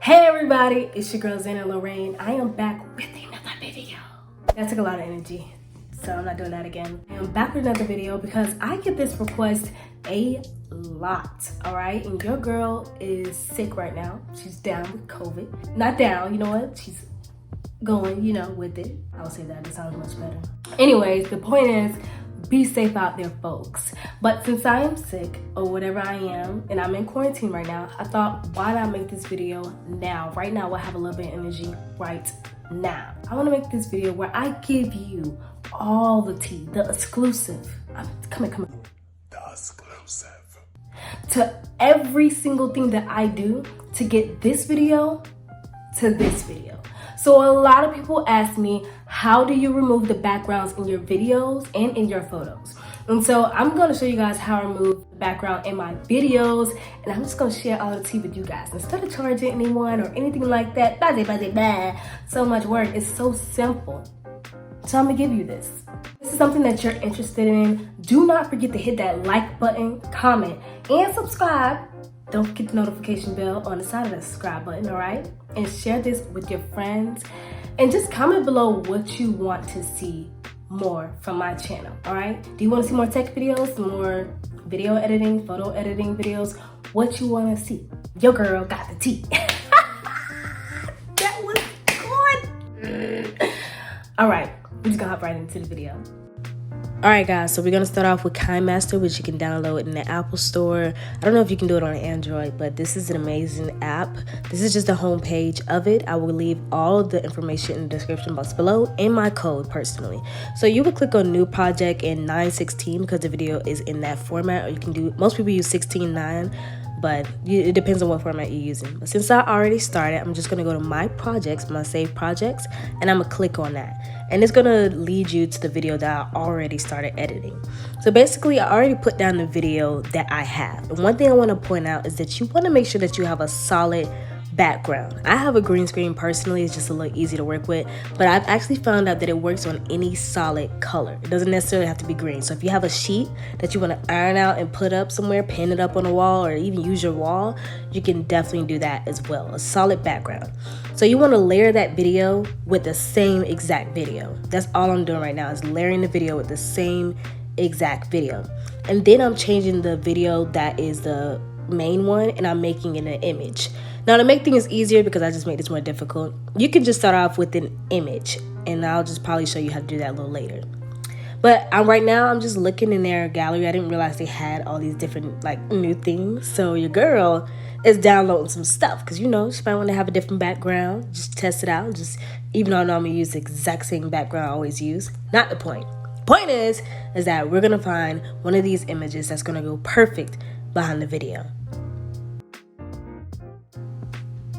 Hey everybody, it's your girl Zana Lorraine. I am back with another video. That took a lot of energy, so I'm not doing that again. I am back with another video because I get this request a lot, all right? And your girl is sick right now. She's down with COVID. Not down, you know what? She's going, with it. I'll say that, it sounds much better. Anyways, the point is, be safe out there, folks. But since I am sick, or whatever I am, and I'm in quarantine right now, I thought, why not make this video now? Right now, I have a little bit of energy right now. I want to make this video where I give you all the tea, the exclusive. Come here. The exclusive. To every single thing that I do to get this video to this video. So a lot of people ask me, how do you remove the backgrounds in your videos and in your photos? And so I'm going to show you guys how I remove the background in my videos, and I'm just going to share all the tea with you guys. Instead of charging anyone or anything like that, so much work, it's so simple. So I'm going to give you this. This is something that you're interested in. Do not forget to hit that like button, comment, and subscribe. Don't forget the notification bell on the side of the subscribe button, all right? And share this with your friends. And just comment below what you want to see more from my channel, all right? Do you want to see more tech videos, more video editing, photo editing videos? What you want to see? Your girl got the tea. That was good. All right, we're just gonna hop right into the video. Alright guys, so we're going to start off with KineMaster, which you can download in the Apple Store. I don't know if you can do it on Android, but this is an amazing app. This is just the home page of it. I will leave all of the information in the description box below and my code personally. So you would click on new project in 9:16 because the video is in that format, or you can do, most people use 16:9. But it depends on what format you're using. But since I already started, I'm just gonna go to my projects, my saved projects, and I'm gonna click on that. And it's gonna lead you to the video that I already started editing. So basically, I already put down the video that I have. And one thing I wanna point out is that you wanna make sure that you have a solid background. I have a green screen personally, it's just a little easy to work with, but I've actually found out that it works on any solid color. It doesn't necessarily have to be green. So if you have a sheet that you want to iron out and put up somewhere, pin it up on a wall, or even use your wall, you can definitely do that as well. A solid background. So you want to layer that video with the same exact video. That's all I'm doing right now, is layering the video with the same exact video. And then I'm changing the video that is the main one, and I'm making it an image. Now, to make things easier, because I just made this more difficult, you can just start off with an image, and I'll just probably show you how to do that a little later. But right now, I'm just looking in their gallery. I didn't realize they had all these different new things. So your girl is downloading some stuff because she might want to have a different background. Just test it out. Even though I normally use the exact same background I always use. Not the point. Point is that we're gonna find one of these images that's gonna go perfect behind the video.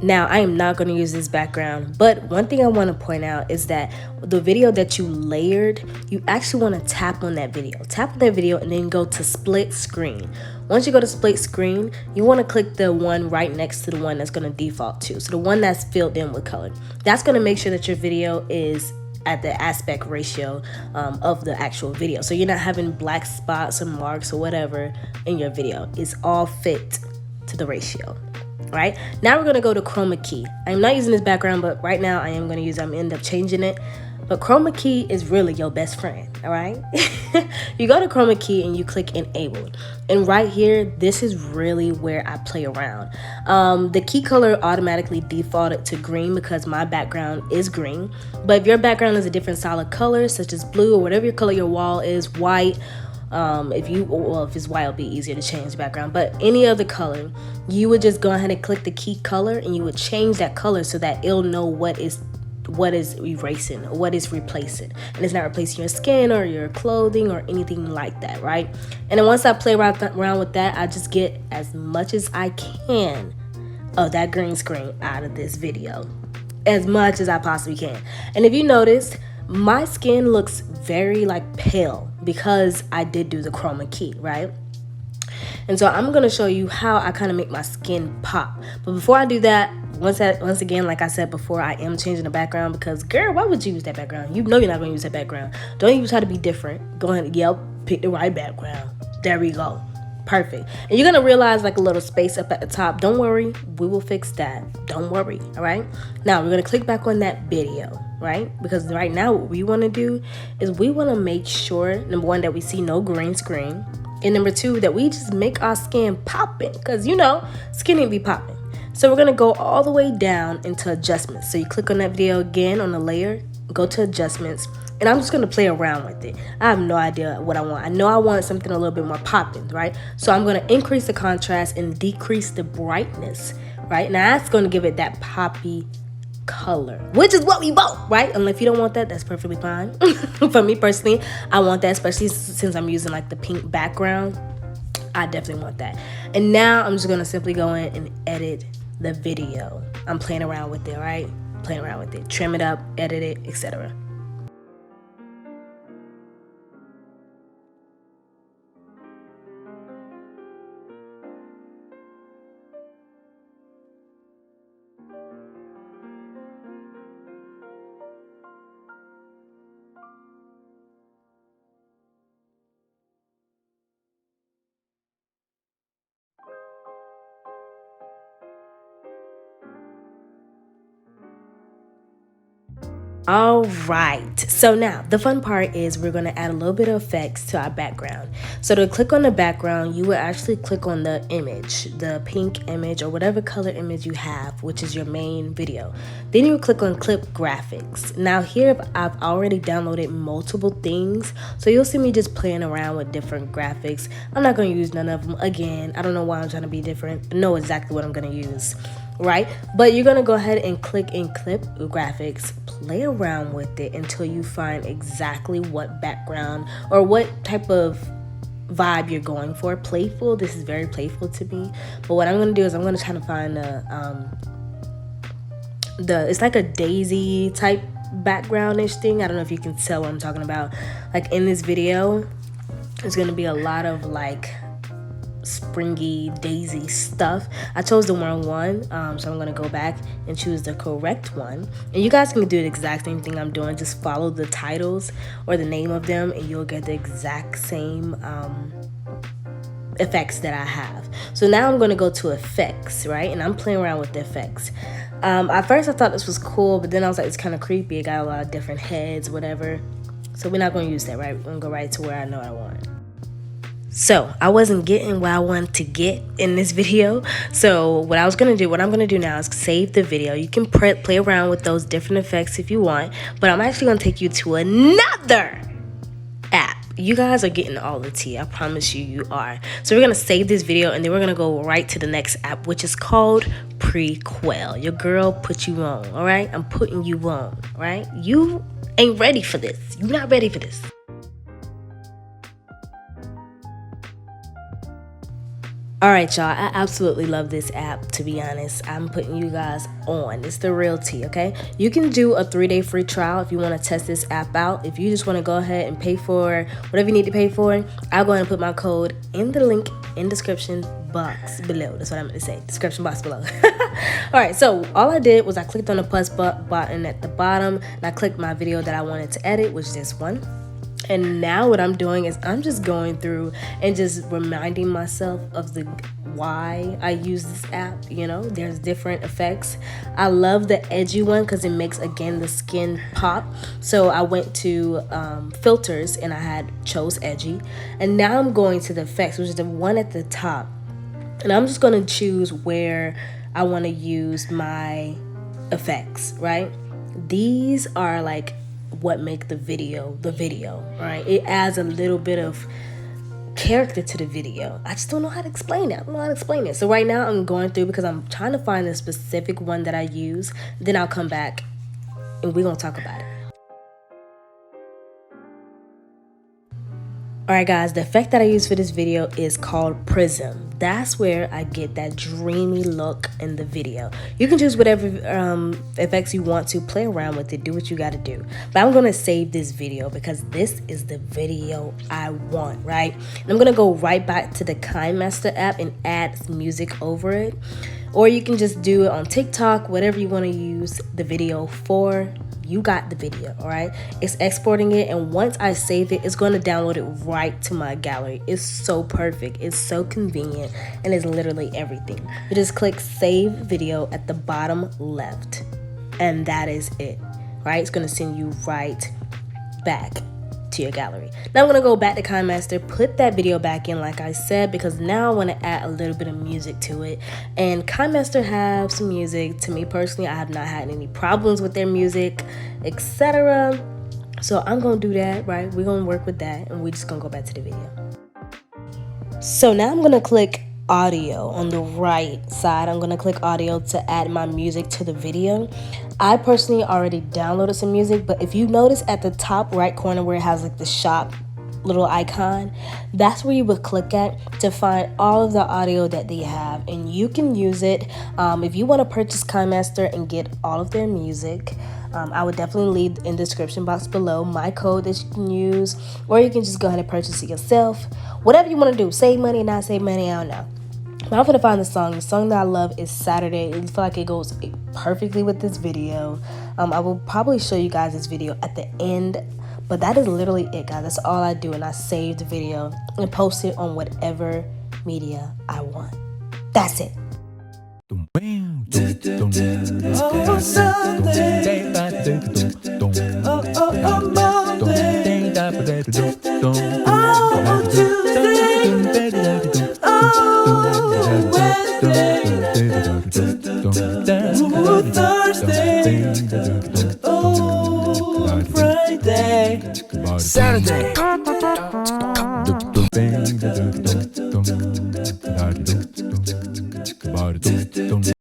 Now, I am not going to use this background, but one thing I want to point out is that the video that you layered, you actually want to tap on that video. Tap on that video and then go to split screen. Once you go to split screen, you want to click the one right next to the one that's going to default to. So the one that's filled in with color. That's going to make sure that your video is at the aspect ratio of the actual video. So you're not having black spots or marks or whatever in your video. It's all fit to the ratio. Right now we're gonna go to chroma key. I'm not using this background, but right now I am gonna use it. I'm gonna end up changing it. But chroma key is really your best friend. All right. You go to chroma key and you click enable, and right here, this is really where I play around. The key color automatically defaulted to green because my background is green. But if your background is a different solid color, such as blue or whatever your color your wall is, white. If it's white, it'll be easier to change the background, but any other color, you would just go ahead and click the key color and you would change that color so that it'll know what is erasing or what is replacing, and it's not replacing your skin or your clothing or anything like that, right? And then once I play around with that, I just get as much as I can of that green screen out of this video, as much as I possibly can. And if you noticed, my skin looks very pale because I did do the chroma key, right? And so I'm going to show you how I kind of make my skin pop. But before I do that, once again, like I said before, I am changing the background because, girl, why would you use that background? You know you're not going to use that background. Don't even try to be different. Go ahead and pick the right background. There we go. perfect. And you're gonna realize like a little space up at the top. Don't worry, we will fix that. Don't worry, all right? Now we're gonna click back on that video, right? Because right now what we wanna do is we wanna make sure, number one, that we see no green screen. And number two, that we just make our skin popping. Cause you know, skin ain't be popping. So we're gonna go all the way down into adjustments. So you click on that video again on the layer, go to adjustments, and I'm just gonna play around with it. I have no idea what I want. I know I want something a little bit more popping, right? So I'm gonna increase the contrast and decrease the brightness, right? Now that's gonna give it that poppy color, which is what we want, right? And if you don't want that, that's perfectly fine. For me personally, I want that, especially since I'm using like the pink background. I definitely want that. And now I'm just gonna simply go in and edit the video. I'm playing around with it, right? Playing around with it, trim it up, edit it, etc. All right, so now the fun part is we're going to add a little bit of effects to our background. So to click on the background, you will actually click on the image, the pink image or whatever color image you have, which is your main video. Then you click on clip graphics. Now here I've already downloaded multiple things, so you'll see me just playing around with different graphics. I'm not going to use none of them. Again, I don't know why I'm trying to be different. I know exactly what I'm going to use, right? But you're gonna go ahead and click in clip graphics, play around with it until you find exactly what background or what type of vibe you're going for. Playful, this is very playful to me. But what I'm gonna do is I'm gonna try to find it's like a daisy type background-ish thing. I don't know if you can tell what I'm talking about. Like in this video, there's gonna be a lot of like springy daisy stuff. I chose the wrong one, so I'm gonna go back and choose the correct one. And you guys can do the exact same thing I'm doing. Just follow the titles or the name of them and you'll get the exact same effects that I have. So now I'm gonna go to effects, right? And I'm playing around with the effects. At first I thought this was cool, but then I was like, it's kind of creepy. It got a lot of different heads, whatever. So we're not gonna use that, right? We're gonna go right to where I know I want. So I wasn't getting what I wanted to get in this video. So what I'm gonna do now is save the video. You can play around with those different effects if you want, but I'm actually gonna take you to another app. You guys are getting all the tea. I promise you are. So we're gonna save this video and then we're gonna go right to the next app, which is called Prequel. Your girl put you on, all right? I'm putting you on, all right? You ain't ready for this. You're not ready for this. All right, y'all, I absolutely love this app, to be honest. I'm putting you guys on. It's the real tea, okay? You can do a 3-day free trial if you want to test this app out. If you just want to go ahead and pay for whatever you need to pay for, I'll go ahead and put my code in the link in description box below. That's what I'm going to say, description box below. All right, so all I did was I clicked on the plus button at the bottom, and I clicked my video that I wanted to edit, which is this one. And now what I'm doing is I'm just going through and just reminding myself of why I use this app. You know, there's different effects. I love the edgy one because it makes, again, the skin pop. So I went to filters and I chose edgy. And now I'm going to the effects, which is the one at the top. And I'm just going to choose where I want to use my effects, right? These are like what make the video, right? It adds a little bit of character to the video. I just don't know how to explain it. I don't know how to explain it. So right now I'm going through because I'm trying to find the specific one that I use. Then I'll come back and we're going to talk about it. Alright guys, the effect that I use for this video is called Prism. That's where I get that dreamy look in the video. You can choose whatever effects you want to, play around with it, do what you got to do. But I'm going to save this video because this is the video I want, right? And I'm going to go right back to the KineMaster app and add some music over it. Or you can just do it on TikTok, whatever you want to use the video for. You got the video, all right? It's exporting it, and once I save it, it's going to download it right to my gallery. It's so perfect. It's so convenient, and it's literally everything. You just click save video at the bottom left, and that is it, right? It's going to send you right back to your gallery. Now I'm going to go back to KineMaster, put that video back in like I said, because now I want to add a little bit of music to it. And KineMaster have some music. To me personally, I have not had any problems with their music, etc. So I'm going to do that, right? We're going to work with that, and we're just going to go back to the video. So now I'm going to click audio on the right side. I'm going to click audio to add my music to the video. I personally already downloaded some music, but if you notice at the top right corner where it has like the shop little icon, that's where you would click at to find all of the audio that they have, and you can use it. If you want to purchase KineMaster and get all of their music, I would definitely leave in the description box below my code that you can use, or you can just go ahead and purchase it yourself. Whatever you want to do, save money, not save money, I don't know. But I'm gonna find the song. The song that I love is Saturday. I feel like it goes perfectly with this video. I will probably show you guys this video at the end, but that is literally it, guys. That's all I do, and I save the video and post it on whatever media I want. That's it. Saturday.